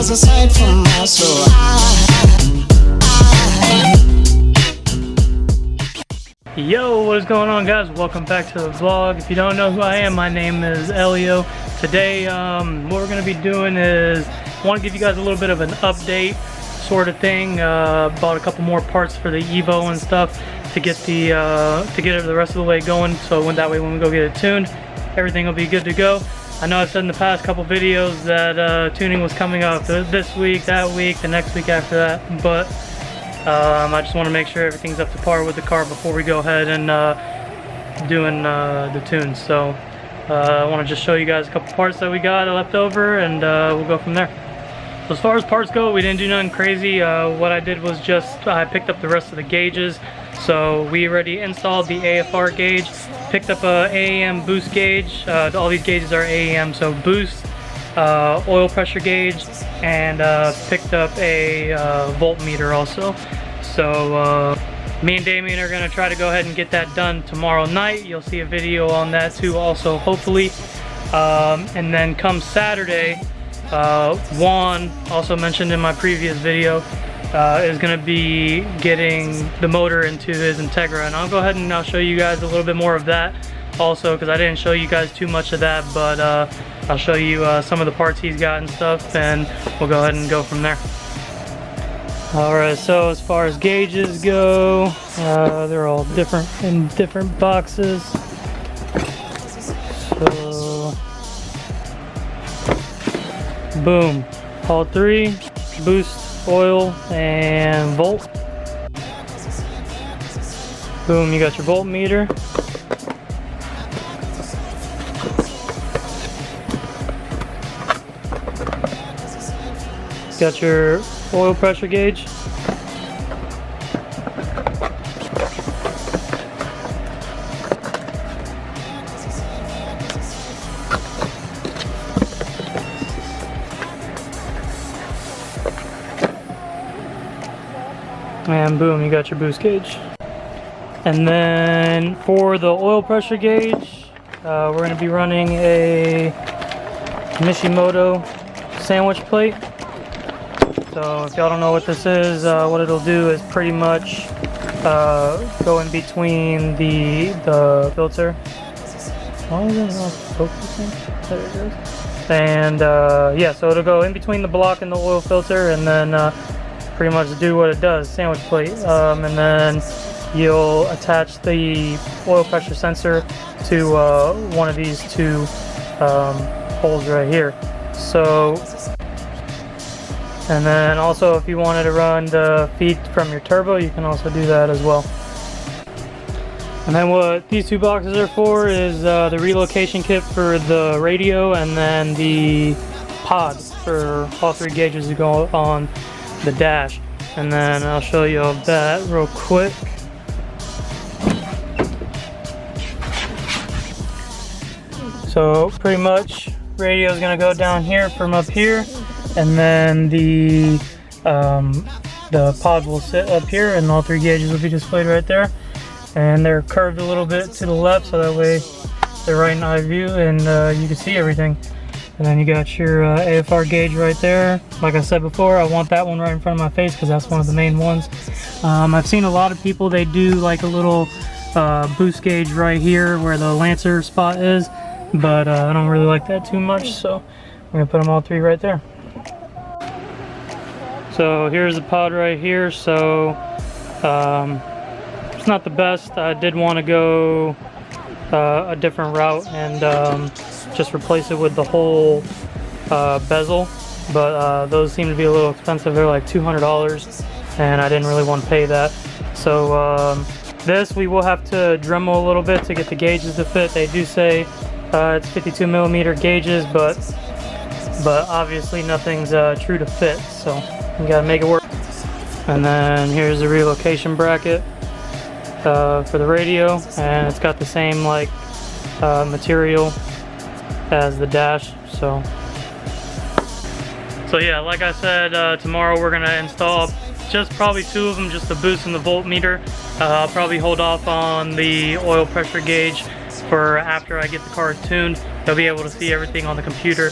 was a sight for my soul. Yo, what is going on, guys? Welcome back to the vlog. If you don't know who I am, my name is Elio. Today what we're going to be doing is I want to give you guys a little bit of an update sort of thing. Bought a couple more parts for the EVO and stuff to get the the rest of the way going, so that way when we go get it tuned, everything will be good to go. I know I've said in the past couple videos that tuning was coming up this week, that week, the next week after that, but I just want to make sure everything's up to par with the car before we go ahead and doing the tunes. So I want to just show you guys a couple parts that we got left over, and we'll go from there. So as far as parts go, we didn't do nothing crazy. What I did was just I picked up the rest of the gauges. So we already installed the AFR gauge, picked up a AEM boost gauge. All these gauges are AEM, so boost, oil pressure gauge, and picked up a voltmeter also. So me and Damien are gonna try to go ahead and get that done tomorrow night. You'll see a video on that too also, hopefully. And then come Saturday, Juan, also mentioned in my previous video, is gonna be getting the motor into his Integra, and I'll go ahead and I'll show you guys a little bit more of that also, because I didn't show you guys too much of that, but I'll show you some of the parts he's got and stuff, and we'll go ahead and go from there. Alright, so as far as gauges go, they're all different in different boxes. So, boom, all three, boost, oil, and volt. Boom, you got your voltmeter. Got your oil pressure gauge. And boom, you got your boost gauge. And then for the oil pressure gauge, we're going to be running a Mishimoto sandwich plate. So if y'all don't know what this is, what it'll do is pretty much go in between the filter. Why is it not focusing? There it goes. And yeah, so it'll go in between the block and the oil filter, and then pretty much do what it does, sandwich plate. And then you'll attach the oil pressure sensor to one of these two holes right here. So, and then also if you wanted to run the feed from your turbo, you can also do that as well. And then what these two boxes are for is the relocation kit for the radio, and then the pod for all three gauges to go on the dash. And then I'll show you all that real quick. So pretty much radio is going to go down here from up here, and then the pod will sit up here, and all three gauges will be displayed right there. And they're curved a little bit to the left, so that way they're right in eye view, and you can see everything. And then you got your AFR gauge right there. Like I said before, I want that one right in front of my face because that's one of the main ones. I've seen a lot of people, they do like a little boost gauge right here where the Lancer spot is, but I don't really like that too much, so I'm gonna put them all three right there. So here's the pod right here. So it's not the best. I did want to go a different route and just replace it with the whole bezel, but those seem to be a little expensive. They're like $200, and I didn't really want to pay that. So this we will have to Dremel a little bit to get the gauges to fit. They do say it's 52mm gauges, but obviously nothing's true to fit, so you gotta make it work. And then here's the relocation bracket for the radio, and it's got the same like material as the dash. So yeah, like I said, tomorrow we're gonna install just probably two of them, just the boost and the voltmeter. I'll probably hold off on the oil pressure gauge for after I get the car tuned. They'll be able to see everything on the computer,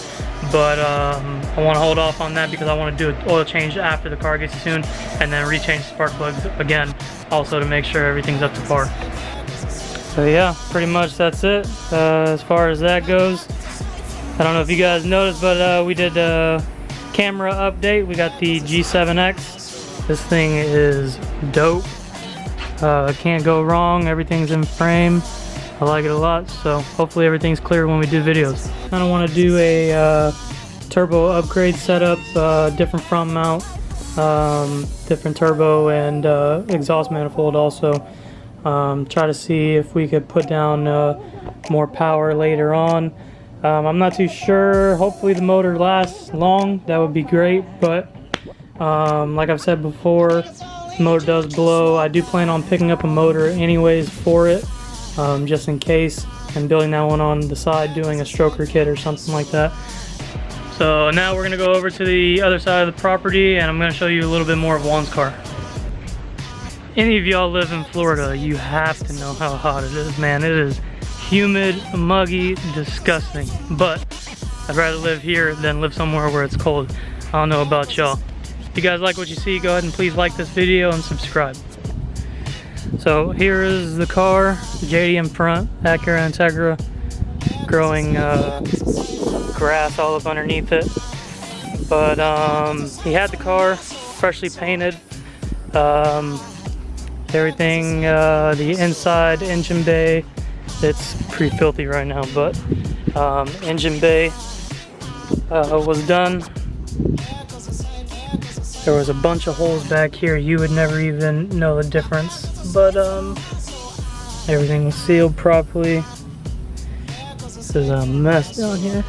but I want to hold off on that because I want to do an oil change after the car gets tuned and then rechange spark plugs again, also to make sure everything's up to par. So yeah, pretty much that's it as far as that goes. I don't know if you guys noticed, but we did a camera update. We got the G7X. This thing is dope. Can't go wrong. Everything's in frame. I like it a lot, so hopefully everything's clear when we do videos. I kind of want to do a turbo upgrade setup, different front mount, different turbo and exhaust manifold also. Try to see if we could put down more power later on. I'm not too sure. Hopefully the motor lasts long. That would be great, but like I've said before, the motor does blow. I do plan on picking up a motor anyways for it. Just in case, and building that one on the side, doing a stroker kit or something like that. So now we're gonna go over to the other side of the property and I'm gonna show you a little bit more of Juan's car. Any of y'all live in Florida, you have to know how hot it is, man. It is humid, muggy, disgusting. But I'd rather live here than live somewhere where it's cold. I don't know about y'all. If you guys like what you see, go ahead and please like this video and subscribe. So here is the car, JDM front, Acura Integra, growing grass all up underneath it. But he had the car freshly painted. Everything, the inside engine bay, it's pretty filthy right now, but engine bay was done. There was a bunch of holes back here. You would never even know the difference. But everything was sealed properly. This is a mess down here.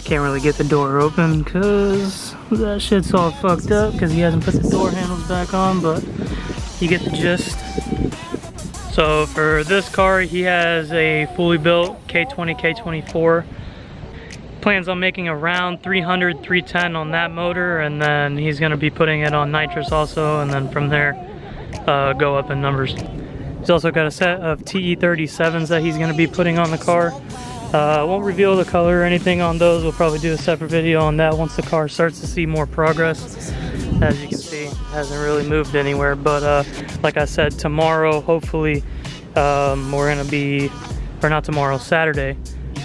Can't really get the door open because that shit's all fucked up because he hasn't put the door handles back on, but you get the gist. So for this car, he has a fully built K20, K24. Plans on making around 300, 310 on that motor, and then he's going to be putting it on nitrous also, and then from there go up in numbers. He's also got a set of TE37s that he's going to be putting on the car. Won't reveal the color or anything on those. We'll probably do a separate video on that once the car starts to see more progress. As you can see, it hasn't really moved anywhere, but like I said, tomorrow hopefully we're going to be, or not tomorrow, Saturday,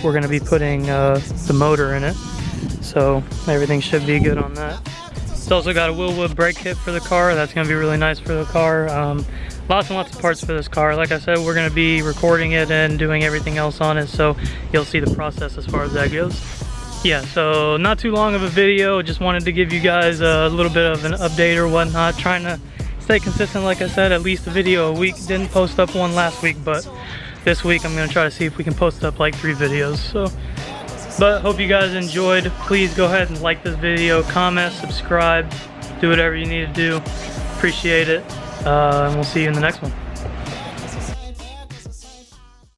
we're going to be putting the motor in it, so everything should be good on that. It's also got a Willwood brake kit for the car. That's going to be really nice for the car. Lots and lots of parts for this car. Like I said, we're going to be recording it and doing everything else on it, so you'll see the process as far as that goes. Yeah, so not too long of a video. Just wanted to give you guys a little bit of an update or whatnot. Trying to stay consistent, like I said, at least a video a week. Didn't post up one last week, but this week I'm going to try to see if we can post up like 3 videos. So, but hope you guys enjoyed. Please go ahead and like this video, comment, subscribe, do whatever you need to do. Appreciate it, and we'll see you in the next one.